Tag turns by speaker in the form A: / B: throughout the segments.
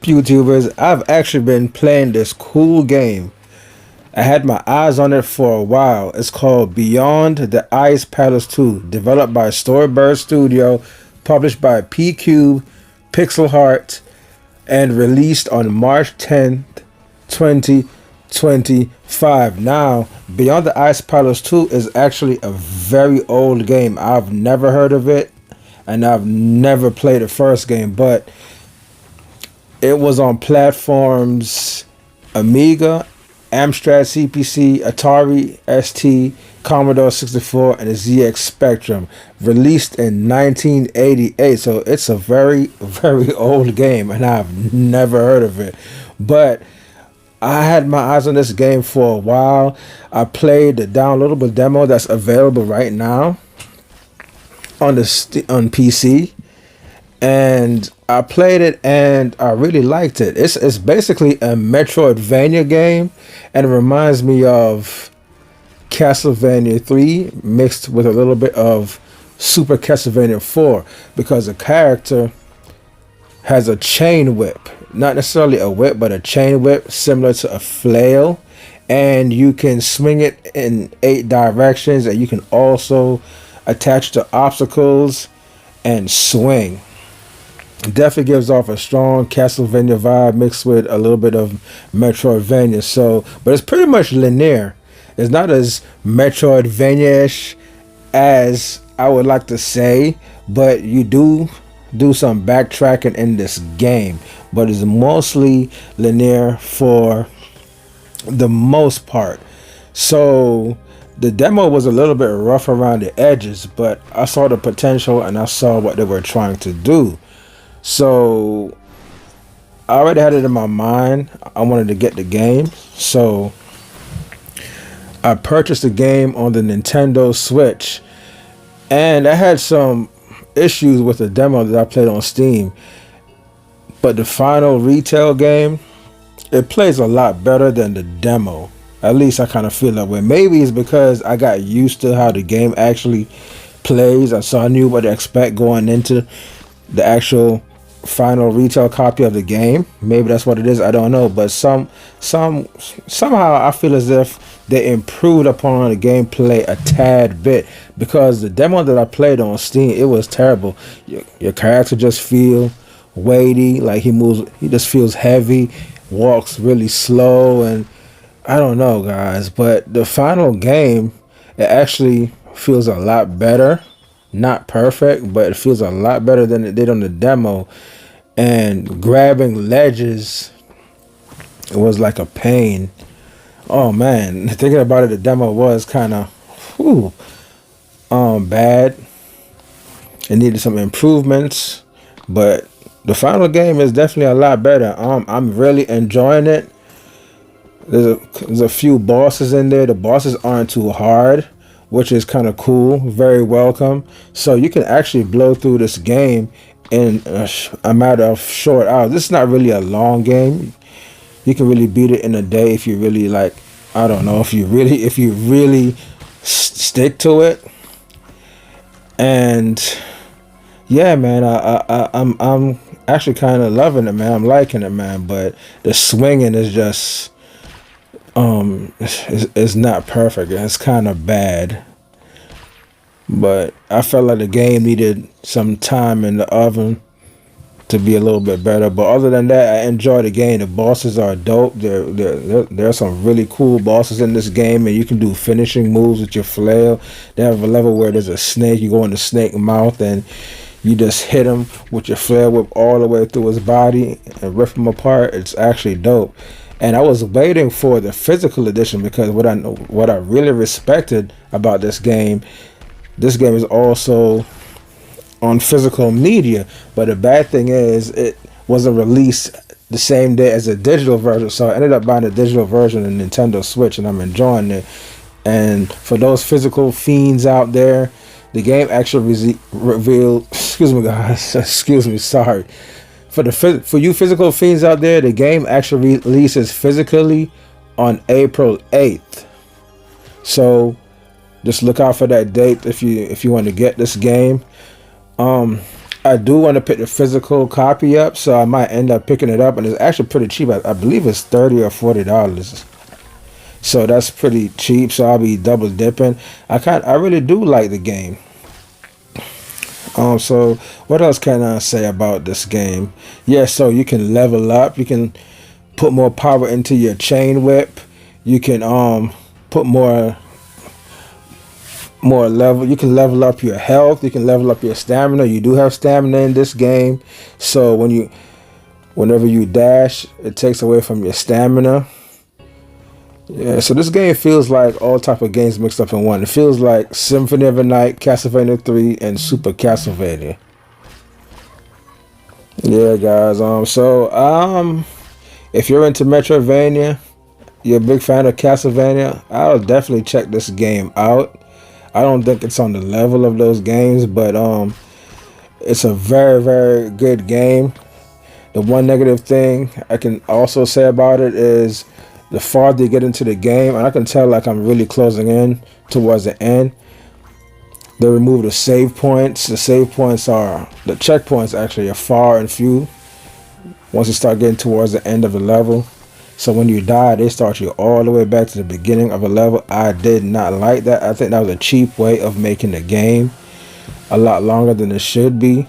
A: YouTubers? I've actually been playing this cool game. I had my eyes on it for a while. It's called Beyond the Ice Palace 2, developed by Storybird Studio, published by P-Cube, Pixel Heart, and released on March 10th, 2025. Now, Beyond the Ice Palace 2 is actually a very old game. I've never heard of it, and I've never played the first game, but it was on platforms Amiga, Amstrad CPC, Atari ST, Commodore 64, and the ZX Spectrum. Released in 1988, so it's a very, very old game, and I've never heard of it. But I had my eyes on this game for a while. I played the downloadable demo that's available right now on on PC, and I played it and I really liked it. It's basically a Metroidvania game, and it reminds me of Castlevania 3 mixed with a little bit of Super Castlevania 4, because the character has a chain whip. Not necessarily a whip, but a chain whip similar to a flail, and you can swing it in 8 directions, and you can also attach to obstacles and swing. Definitely gives off a strong Castlevania vibe mixed with a little bit of Metroidvania. So, but it's pretty much linear. It's not as Metroidvania-ish as I would like to say, but you do some backtracking in this game, but it's mostly linear for the most part. So the demo was a little bit rough around the edges, but I saw the potential and I saw what they were trying to do. So I already had it in my mind. I wanted to get the game, so I purchased the game on the Nintendo Switch, and I had some issues with the demo that I played on Steam, but the final retail game, it plays a lot better than the demo. At least I kind of feel that way. Maybe it's because I got used to how the game actually plays, so I knew what to expect going into the actual final retail copy of the game. Maybe that's what it is. I don't know, but somehow I feel as if they improved upon the gameplay a tad bit, because the demo that I played on Steam, it was terrible. Your character just feel weighty, like he just feels heavy, walks really slow, and I don't know, guys, but the final game, it actually feels a lot better. Not perfect, but it feels a lot better than it did on the demo. And grabbing ledges was like a pain. Oh man, thinking about it, the demo was kind of bad. It needed some improvements, but the final game is definitely a lot better. I'm really enjoying it. There's a few bosses in there. The bosses aren't too hard, which is kind of cool, very welcome. So you can actually blow through this game in a matter of short hours. This is not really a long game. You can really beat it in a day if you really like. I don't know, if you really stick to it. And yeah, man, I'm actually kind of loving it, man. I'm liking it, man. But the swinging is just it's not perfect. It's kind of bad. But I felt like the game needed some time in the oven to be a little bit better. But other than that, I enjoy the game. The bosses are dope. There are some really cool bosses in this game, and you can do finishing moves with your flail. They have a level where there's a snake. You go in the snake mouth and you just hit him with your flail whip all the way through his body and rip him apart. It's actually dope. And I was waiting for the physical edition, because what I really respected about this game is also on physical media. But the bad thing is, it wasn't released the same day as a digital version, so I ended up buying the digital version on Nintendo Switch, and I'm enjoying it. And for those physical fiends out there, the game actually revealed, excuse me guys, excuse me, sorry. For you physical fiends out there, the game actually releases physically on April 8th. So just look out for that date if you want to get this game. I do want to pick the physical copy up, so I might end up picking it up, and it's actually pretty cheap. I believe it's $30 or $40, so that's pretty cheap. So I'll be double dipping. I really do like the game. So what else can I say about this game? Yeah, so you can level up. You can put more power into your chain whip. You can put more level. You can level up your health. You can level up your stamina. You do have stamina in this game, so whenever you dash, it takes away from your stamina. Yeah, so this game feels like all type of games mixed up in one. It feels like Symphony of the Night, Castlevania 3, and Super Castlevania. Yeah, guys. If you're into Metroidvania, you're a big fan of Castlevania, I'll definitely check this game out. I don't think it's on the level of those games, but it's a very, very good game. The one negative thing I can also say about it is the farther you get into the game, and I can tell like I'm really closing in towards the end, they remove the save points. The checkpoints actually are far and few once you start getting towards the end of the level. So when you die, they start you all the way back to the beginning of a level. I did not like that. I think that was a cheap way of making the game a lot longer than it should be.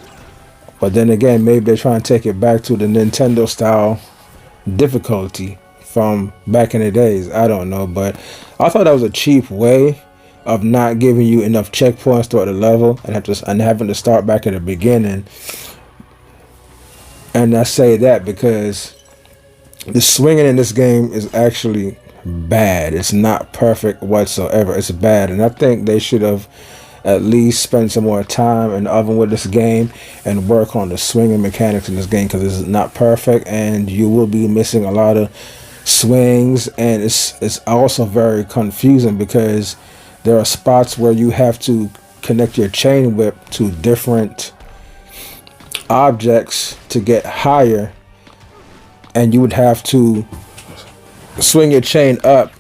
A: But then again, maybe they're trying to take it back to the Nintendo style difficulty from back in the days. I don't know, but I thought that was a cheap way of not giving you enough checkpoints throughout the level and having to start back at the beginning. And I say that because the swinging in this game is actually bad. It's not perfect whatsoever. It's bad, and I think they should have at least spent some more time in the oven with this game and work on the swinging mechanics in this game, because it's not perfect and you will be missing a lot of swings, and it's also very confusing because there are spots where you have to connect your chain whip to different objects to get higher, and you would have to swing your chain up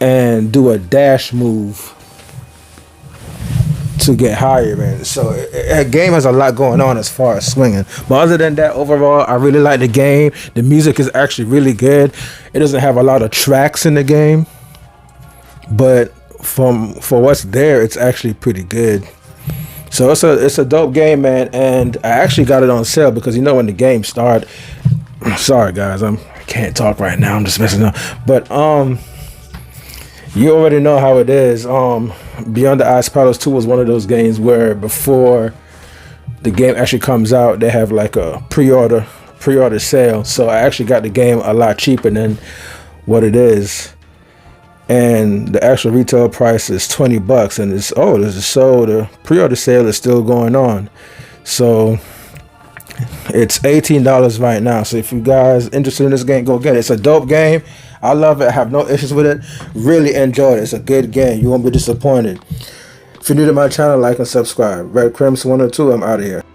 A: and do a dash move to get higher, man. So a game has a lot going on as far as swinging. But other than that, overall, I really like the game. The music is actually really good. It doesn't have a lot of tracks in the game, but for what's there, it's actually pretty good. So it's a dope game, man. And I actually got it on sale because you know when the game started. Sorry guys, I can't talk right now. I'm just messing up. But you already know how it is. Beyond the Ice Palace 2 was one of those games where before the game actually comes out, they have like a pre-order sale. So I actually got the game a lot cheaper than what it is, and the actual retail price is $20, and the pre-order sale is still going on. So it's $18 right now. So if you guys interested in this game, go get it. It's a dope game. I love it. I have no issues with it. Really enjoyed it. It's a good game. You won't be disappointed. If you're new to my channel, like and subscribe. Red Crimson 102. I'm out of here.